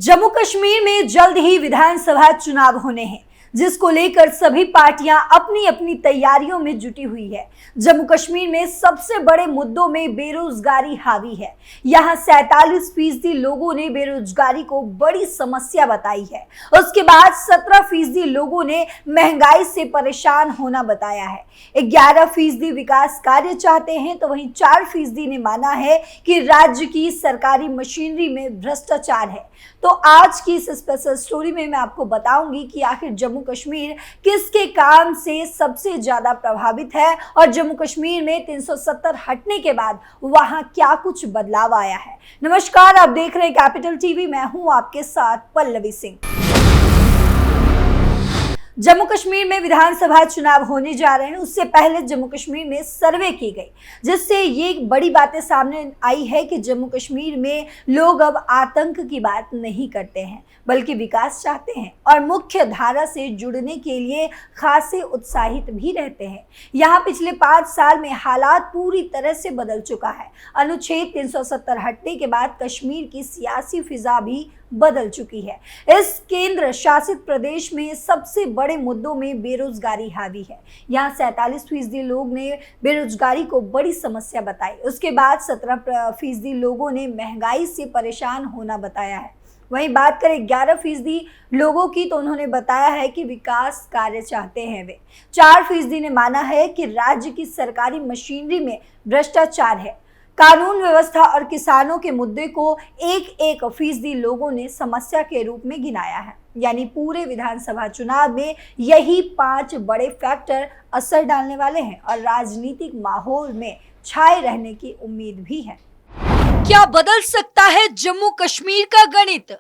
जम्मू कश्मीर में जल्द ही विधानसभा चुनाव होने हैं, जिसको लेकर सभी पार्टियां अपनी अपनी तैयारियों में जुटी हुई है। जम्मू कश्मीर में सबसे बड़े मुद्दों में बेरोजगारी हावी है। यहां 47% लोगों ने बेरोजगारी को बड़ी समस्या बताई है। उसके बाद 17% लोगों ने महंगाई से परेशान होना बताया है। 11% विकास कार्य चाहते हैं, तो वहीं 4% ने माना है कि राज्य की सरकारी मशीनरी में भ्रष्टाचार है। तो आज की इस स्पेशल स्टोरी में मैं आपको बताऊंगी कि आखिर जम्मू कश्मीर किसके काम से सबसे ज्यादा प्रभावित है और जम्मू कश्मीर में 370 हटने के बाद वहां क्या कुछ बदलाव आया है। नमस्कार, आप देख रहे हैं कैपिटल टीवी। मैं हूं आपके साथ पल्लवी सिंह। जम्मू कश्मीर में विधानसभा चुनाव होने जा रहे हैं। उससे पहले जम्मू कश्मीर में सर्वे की गई, जिससे ये बड़ी बातें सामने आई है कि जम्मू कश्मीर में लोग अब आतंक की बात नहीं करते हैं, बल्कि विकास चाहते हैं और मुख्य धारा से जुड़ने के लिए खासे उत्साहित भी रहते हैं। यहाँ पिछले 5 साल में हालात पूरी तरह से बदल चुका है। अनुच्छेद 370 हटने के बाद कश्मीर की सियासी फिजा भी बदल चुकी है। इस केंद्र शासित प्रदेश में सबसे बड़े मुद्दों में बेरोजगारी हावी है। यहाँ 47% लोग ने बेरोजगारी को बड़ी समस्या बताई। उसके बाद 17% लोगों ने महंगाई से परेशान होना बताया है। वहीं बात करें 11% लोगों की, तो उन्होंने बताया है कि विकास कार्य चाहते हैं वे। 4% ने माना है कि राज्य की सरकारी मशीनरी में भ्रष्टाचार है। कानून व्यवस्था और किसानों के मुद्दे को 1% लोगों ने समस्या के रूप में गिनाया है। यानी पूरे विधानसभा चुनाव में यही 5 बड़े फैक्टर असर डालने वाले हैं और राजनीतिक माहौल में छाए रहने की उम्मीद भी है। क्या बदल सकता है जम्मू कश्मीर का गणित?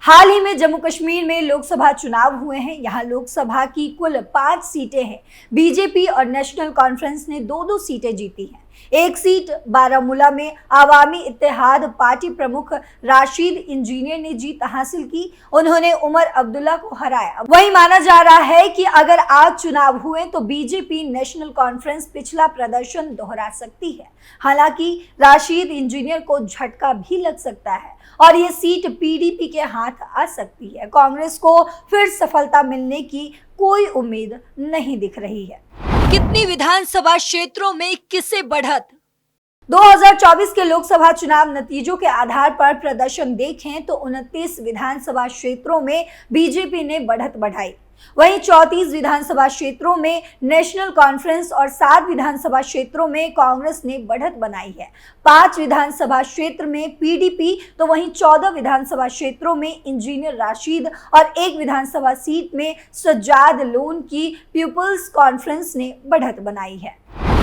हाल ही में जम्मू कश्मीर में लोकसभा चुनाव हुए हैं। यहाँ लोकसभा की कुल 5 सीटें हैं। बीजेपी और नेशनल कॉन्फ्रेंस ने 2-2 सीटें जीती हैं। एक सीट बारामूला में आवामी इत्तेहाद पार्टी प्रमुख राशिद इंजीनियर ने जीत हासिल की। उन्होंने उमर अब्दुल्ला को हराया। वही माना जा रहा है कि अगर आज चुनाव हुए तो बीजेपी नेशनल कॉन्फ्रेंस पिछला प्रदर्शन दोहरा सकती है। हालांकि राशिद इंजीनियर को झटका भी लग सकता है और ये सीट पीडीपी के हाथ आ सकती है। कांग्रेस को फिर सफलता मिलने की कोई उम्मीद नहीं दिख रही है। कितनी विधानसभा क्षेत्रों में किसे बढ़त? 2024 के लोकसभा चुनाव नतीजों के आधार पर प्रदर्शन देखें तो 29 विधानसभा क्षेत्रों में बीजेपी ने बढ़त बढ़ाई। वहीं 34 विधानसभा क्षेत्रों में नेशनल कॉन्फ्रेंस और 7 विधानसभा क्षेत्रों में कांग्रेस ने बढ़त बनाई है। 5 विधानसभा क्षेत्र में पीडीपी, तो वहीं 14 विधानसभा क्षेत्रों में इंजीनियर राशिद और 1 विधानसभा सीट में सज्जाद लोन की पीपुल्स कॉन्फ्रेंस ने बढ़त बनाई है।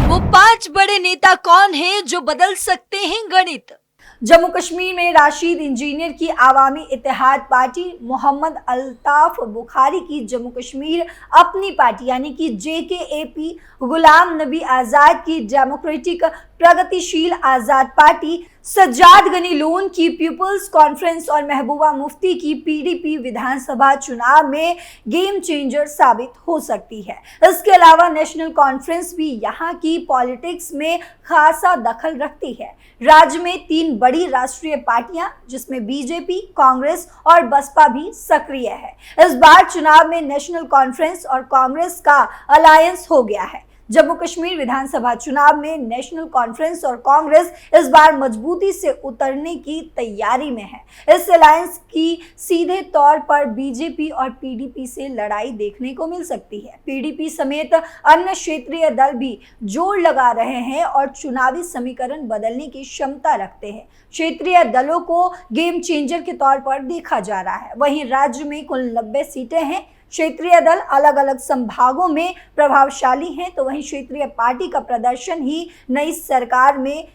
वो 5 बड़े नेता कौन हैं जो बदल सकते हैं गणित? जम्मू कश्मीर में राशिद इंजीनियर की आवामी इत्तेहाद पार्टी, मोहम्मद अल्ताफ बुखारी की जम्मू कश्मीर अपनी पार्टी यानी कि JKAP, गुलाम नबी आजाद की डेमोक्रेटिक प्रगतिशील आजाद पार्टी, सज्जाद गनी लोन की पीपुल्स कॉन्फ्रेंस और महबूबा मुफ्ती की पीडीपी विधानसभा चुनाव में गेम चेंजर साबित हो सकती है। इसके अलावा नेशनल कॉन्फ्रेंस भी यहाँ की पॉलिटिक्स में खासा दखल रखती है। राज्य में 3 बड़ी राष्ट्रीय पार्टियां, जिसमें बीजेपी, कांग्रेस और बसपा भी सक्रिय है। इस बार चुनाव में नेशनल कॉन्फ्रेंस और कांग्रेस का अलायंस हो गया है। जम्मू कश्मीर विधानसभा चुनाव में नेशनल कॉन्फ्रेंस और कांग्रेस इस बार मजबूती से उतरने की तैयारी में है। इस अलायंस की सीधे तौर पर बीजेपी और पीडीपी से लड़ाई देखने को मिल सकती है। पीडीपी समेत अन्य क्षेत्रीय दल भी जोर लगा रहे हैं और चुनावी समीकरण बदलने की क्षमता रखते हैं। क्षेत्रीय दलों को गेम चेंजर के तौर पर देखा जा रहा है। वहीं राज्य में कुल 90 सीटें हैं। क्षेत्रीय दल अलग अलग संभागों में प्रभावशाली हैं, तो वहीं क्षेत्रीय पार्टी का प्रदर्शन ही नई सरकार में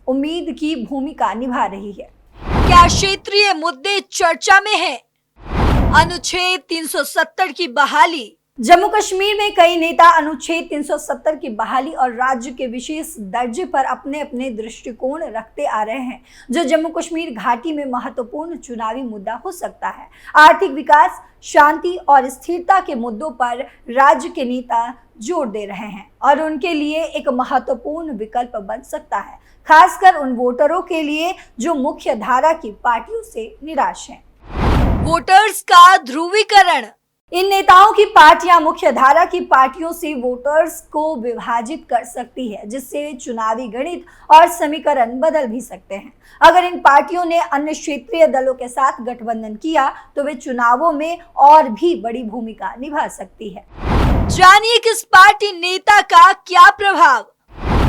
उम्मीद की भूमिका निभा रही है। क्या क्षेत्रीय मुद्दे चर्चा में हैं? अनुच्छेद 370 की बहाली। जम्मू कश्मीर में कई नेता अनुच्छेद 370 की बहाली और राज्य के विशेष दर्जे पर अपने अपने दृष्टिकोण रखते आ रहे हैं, जो जम्मू कश्मीर घाटी में महत्वपूर्ण चुनावी मुद्दा हो सकता है। आर्थिक विकास, शांति और स्थिरता के मुद्दों पर राज्य के नेता जोर दे रहे हैं और उनके लिए एक महत्वपूर्ण विकल्प बन सकता है, खासकर उन वोटरों के लिए जो मुख्य धारा की पार्टियों से निराश हैं। वोटर्स का ध्रुवीकरण। इन नेताओं की पार्टियां मुख्य धारा की पार्टियों से वोटर्स को विभाजित कर सकती है, जिससे चुनावी गणित और समीकरण बदल भी सकते हैं। अगर इन पार्टियों ने अन्य क्षेत्रीय दलों के साथ गठबंधन किया तो वे चुनावों में और भी बड़ी भूमिका निभा सकती है। जानिए किस पार्टी नेता का क्या प्रभाव।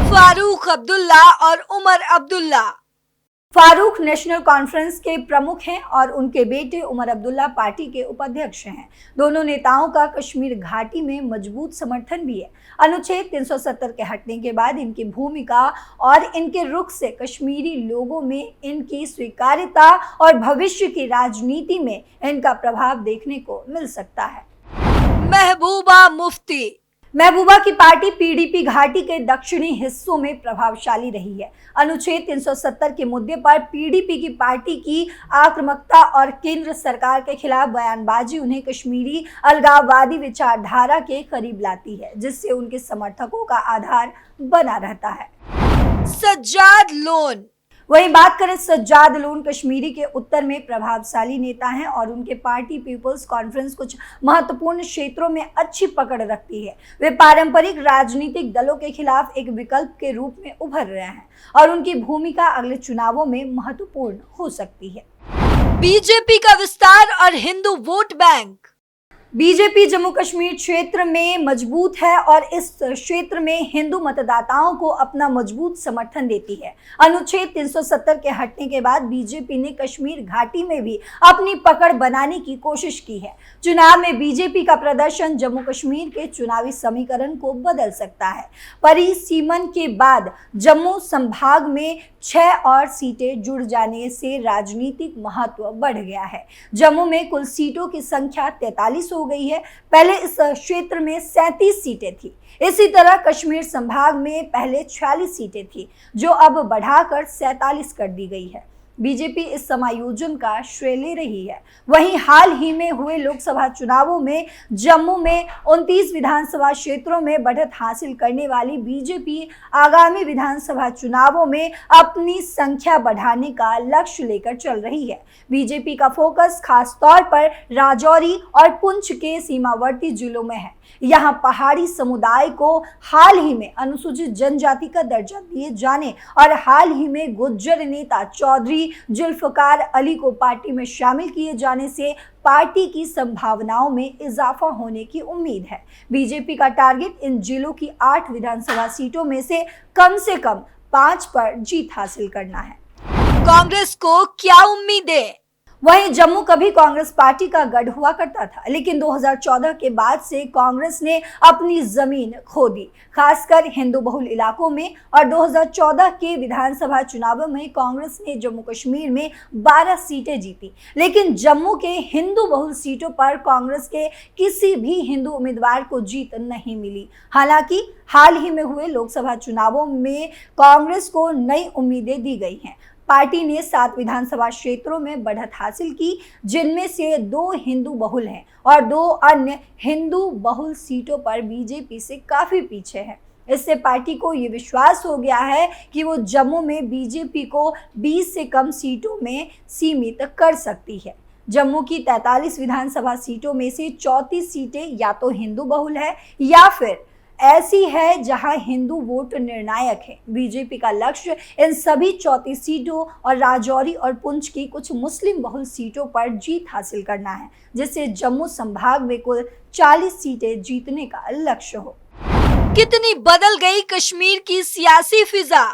फारूक अब्दुल्ला और उमर अब्दुल्ला। फारूक नेशनल कॉन्फ्रेंस के प्रमुख हैं और उनके बेटे उमर अब्दुल्ला पार्टी के उपाध्यक्ष हैं। दोनों नेताओं का कश्मीर घाटी में मजबूत समर्थन भी है। अनुच्छेद 370 के हटने के बाद इनकी भूमिका और इनके रुख से कश्मीरी लोगों में इनकी स्वीकार्यता और भविष्य की राजनीति में इनका प्रभाव देखने को मिल सकता है। महबूबा मुफ्ती। महबूबा की पार्टी पीडीपी घाटी के दक्षिणी हिस्सों में प्रभावशाली रही है। अनुच्छेद 370 के मुद्दे पर पीडीपी की पार्टी की आक्रामकता और केंद्र सरकार के खिलाफ बयानबाजी उन्हें कश्मीरी अलगाववादी विचारधारा के करीब लाती है, जिससे उनके समर्थकों का आधार बना रहता है। सज्जाद लोन। वहीं बात करें सज्जाद लोन, कश्मीरी के उत्तर में प्रभावशाली नेता हैं और उनके पार्टी पीपल्स कॉन्फ्रेंस कुछ महत्वपूर्ण क्षेत्रों में अच्छी पकड़ रखती है। वे पारंपरिक राजनीतिक दलों के खिलाफ एक विकल्प के रूप में उभर रहे हैं और उनकी भूमिका अगले चुनावों में महत्वपूर्ण हो सकती है। बीजेपी का विस्तार और Hindu vote bank. BJP Jammu Kashmir क्षेत्र में मजबूत है और इस क्षेत्र में हिंदू मतदाताओं को अपना मजबूत समर्थन देती है। अनुच्छेद 370 के हटने के बाद बीजेपी ने कश्मीर घाटी में भी अपनी पकड़ बनाने की कोशिश की है। चुनाव में बीजेपी का प्रदर्शन जम्मू कश्मीर के चुनावी समीकरण को बदल सकता है। परिसीमन के बाद जम्मू संभाग में 6 और सीटें जुड़ जाने से राजनीतिक महत्व बढ़ गया है। जम्मू में कुल सीटों की संख्या 43 हो गई है। पहले इस क्षेत्र में 37 सीटें थी। इसी तरह कश्मीर संभाग में पहले 46 सीटें थी, जो अब बढ़ाकर 47 कर दी गई है। बीजेपी इस समायोजन का श्रेय ले रही है। वहीं हाल ही में हुए लोकसभा चुनावों में जम्मू में 29 विधानसभा क्षेत्रों में बढ़त हासिल करने वाली बीजेपी आगामी विधानसभा चुनावों में अपनी संख्या बढ़ाने का लक्ष्य लेकर चल रही है। बीजेपी का फोकस खास तौर पर राजौरी और पुंछ के सीमावर्ती जिलों में है। यहाँ पहाड़ी समुदाय को हाल ही में अनुसूचित जनजाति का दर्जा दिए जाने और हाल ही में गुज्जर नेता चौधरी जुल्फकार अली को पार्टी में शामिल किए जाने से पार्टी की संभावनाओं में इजाफा होने की उम्मीद है। बीजेपी का टारगेट इन जिलों की 8 विधानसभा सीटों में से कम 5 पर जीत हासिल करना है। कांग्रेस को क्या उम्मीदें। वहीं जम्मू कभी कांग्रेस पार्टी का गढ़ हुआ करता था, लेकिन 2014 के बाद से कांग्रेस ने अपनी जमीन खो दी, खासकर हिंदू बहुल इलाकों में। और 2014 के विधानसभा चुनावों में कांग्रेस ने जम्मू कश्मीर में 12 सीटें जीती, लेकिन जम्मू के हिंदू बहुल सीटों पर कांग्रेस के किसी भी हिंदू उम्मीदवार को जीत नहीं मिली। हालांकि हाल ही में हुए लोकसभा चुनावों में कांग्रेस को नई उम्मीदें दी गई हैं। पार्टी ने 7 विधानसभा क्षेत्रों में बढ़त हासिल की, जिनमें से 2 हिंदू बहुल हैं और 2 अन्य हिंदू बहुल सीटों पर बीजेपी से काफी पीछे है। इससे पार्टी को ये विश्वास हो गया है कि वो जम्मू में बीजेपी को 20 से कम सीटों में सीमित कर सकती है। जम्मू की 43 विधानसभा सीटों में से 34 सीटें या तो हिंदू बहुल है या फिर ऐसी है जहां हिंदू वोट निर्णायक है। बीजेपी का लक्ष्य इन सभी 34 सीटों और राजौरी और पुंछ की कुछ मुस्लिम बहुल सीटों पर जीत हासिल करना है, जिससे जम्मू संभाग में कुल 40 सीटें जीतने का लक्ष्य हो। कितनी बदल गई कश्मीर की सियासी फिजा।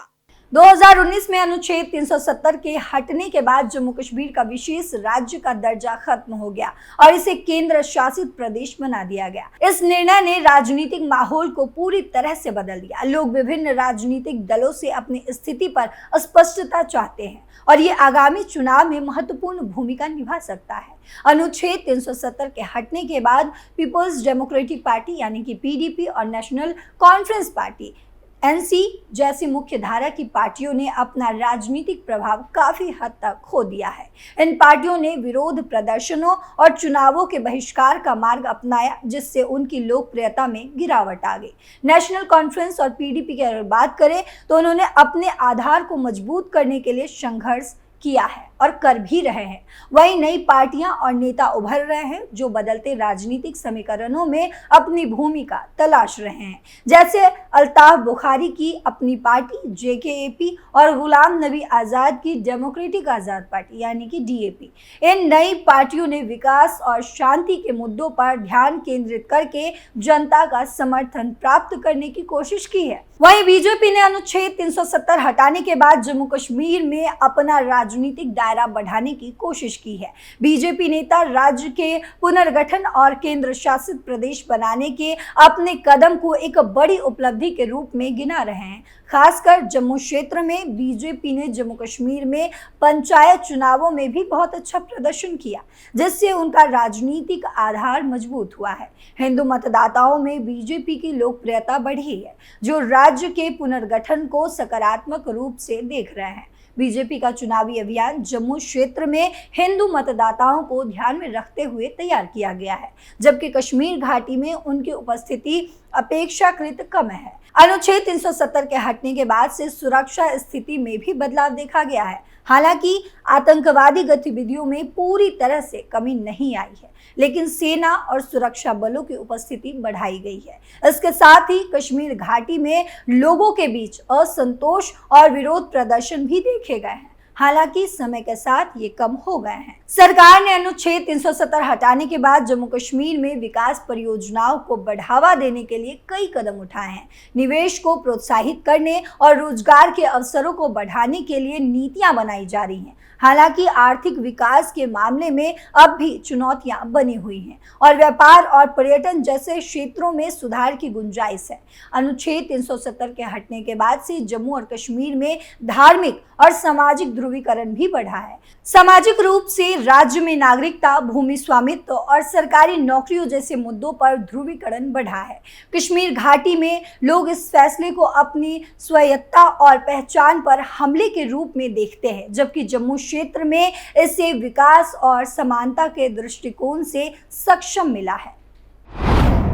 2019 में अनुच्छेद 370 के हटने के बाद जम्मू कश्मीर का विशेष राज्य का दर्जा खत्म हो गया और इसे केंद्र शासित प्रदेश बना दिया गया। इस निर्णय ने राजनीतिक माहौल को पूरी तरह से बदल दिया। लोग विभिन्न राजनीतिक दलों से अपनी स्थिति पर स्पष्टता चाहते हैं और ये आगामी चुनाव में महत्वपूर्ण भूमिका निभा सकता है। अनुच्छेद 370 के हटने के बाद पीपल्स डेमोक्रेटिक पार्टी यानी कि पीडीपी और नेशनल कॉन्फ्रेंस पार्टी एनसी जैसी मुख्य धारा की पार्टियों ने अपना राजनीतिक प्रभाव काफी हद तक खो दिया है। इन पार्टियों ने विरोध प्रदर्शनों और चुनावों के बहिष्कार का मार्ग अपनाया, जिससे उनकी लोकप्रियता में गिरावट आ गई। नेशनल कॉन्फ्रेंस और पीडीपी की अगर बात करें तो उन्होंने अपने आधार को मजबूत करने के लिए संघर्ष किया है और कर भी रहे हैं। वहीं नई पार्टियां और नेता उभर रहे हैं जो बदलते राजनीतिक समीकरणों में अपनी भूमिका तलाश रहे हैं। जैसे अल्ताफ बुखारी की अपनी पार्टी जेकेएपी और गुलाम नबी आजाद की डेमोक्रेटिक आजाद पार्टी यानी कि डीएपी। इन नई पार्टियों ने विकास और शांति के मुद्दों पर ध्यान केंद्रित करके जनता का समर्थन प्राप्त करने की कोशिश की है। वहीं बीजेपी ने अनुच्छेद 370 हटाने के बाद जम्मू कश्मीर में अपना राजनीतिक दायरा बढ़ाने की कोशिश की है। बीजेपी नेता राज्य के पुनर्गठन और केंद्र शासित प्रदेश बनाने के अपने कदम को एक बड़ी उपलब्धि के रूप में गिना रहे हैं। खासकर जम्मू क्षेत्र में बीजेपी ने जम्मू कश्मीर में पंचायत चुनावों में भी बहुत अच्छा प्रदर्शन किया, जिससे उनका राजनीतिक आधार मजबूत हुआ है। हिंदू मतदाताओं में बीजेपी की लोकप्रियता बढ़ी है, जो राज्य के पुनर्गठन को सकारात्मक रूप से देख रहे हैं। बीजेपी का चुनावी अभियान जम्मू क्षेत्र में हिंदू मतदाताओं को ध्यान में रखते हुए तैयार किया गया है, जबकि कश्मीर घाटी में उनकी उपस्थिति अपेक्षाकृत कम है। अनुच्छेद 370 के हटने के बाद से सुरक्षा स्थिति में भी बदलाव देखा गया है। हालांकि आतंकवादी गतिविधियों में पूरी तरह से कमी नहीं आई है, लेकिन सेना और सुरक्षा बलों की उपस्थिति बढ़ाई गई है। इसके साथ ही कश्मीर घाटी में लोगों के बीच असंतोष और विरोध प्रदर्शन भी देखे गए हैं। हालांकि समय के साथ ये कम हो गए हैं। सरकार ने अनुच्छेद 370 हटाने के बाद जम्मू कश्मीर में विकास परियोजनाओं को बढ़ावा देने के लिए कई कदम उठाए हैं। निवेश को प्रोत्साहित करने और रोजगार के अवसरों को बढ़ाने के लिए नीतियां बनाई जा रही हैं। हालांकि आर्थिक विकास के मामले में अब भी चुनौतियां बनी हुई हैं और व्यापार और पर्यटन जैसे क्षेत्रों में सुधार की गुंजाइश है। अनुच्छेद 370 के हटने के बाद से जम्मू और कश्मीर में धार्मिक और सामाजिक ध्रुवीकरण भी बढ़ा है। सामाजिक रूप से राज्य में नागरिकता, भूमि स्वामित्व और सरकारी नौकरियों जैसे मुद्दों पर ध्रुवीकरण बढ़ा है। कश्मीर घाटी में लोग इस फैसले को अपनी स्वायत्तता और पहचान पर हमले के रूप में देखते हैं, जबकि जम्मू क्षेत्र में इसे विकास और समानता के दृष्टिकोण से सक्षम मिला है।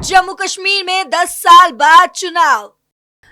जम्मू कश्मीर में 10 साल बाद चुनाव।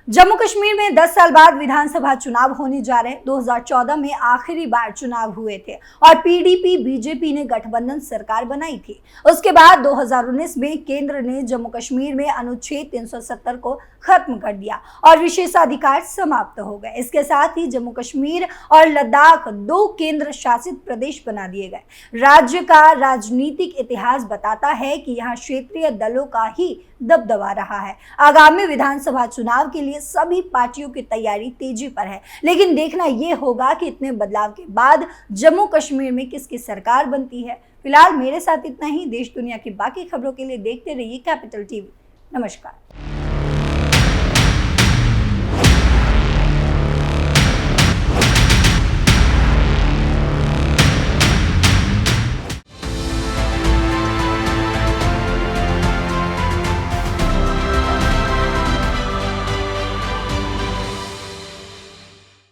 जम्मू कश्मीर में 10 साल बाद विधानसभा चुनाव होने जा रहे हैं। 2014 में आखिरी बार चुनाव हुए थे और पीडीपी बीजेपी ने गठबंधन सरकार बनाई थी। उसके बाद 2019 में केंद्र ने जम्मू कश्मीर में अनुच्छेद 370 को खत्म कर दिया और विशेषाधिकार समाप्त हो गए। इसके साथ ही जम्मू कश्मीर और लद्दाख 2 केंद्र शासित प्रदेश बना दिए गए। राज्य का राजनीतिक इतिहास बताता है कि यहाँ क्षेत्रीय दलों का ही दबदबा रहा है। आगामी विधानसभा चुनाव के लिए सभी पार्टियों की तैयारी तेजी पर है, लेकिन देखना यह होगा कि इतने बदलाव के बाद जम्मू कश्मीर में किसकी सरकार बनती है। फिलहाल मेरे साथ इतना ही। देश दुनिया की बाकी खबरों के लिए देखते रहिए कैपिटल टीवी। नमस्कार।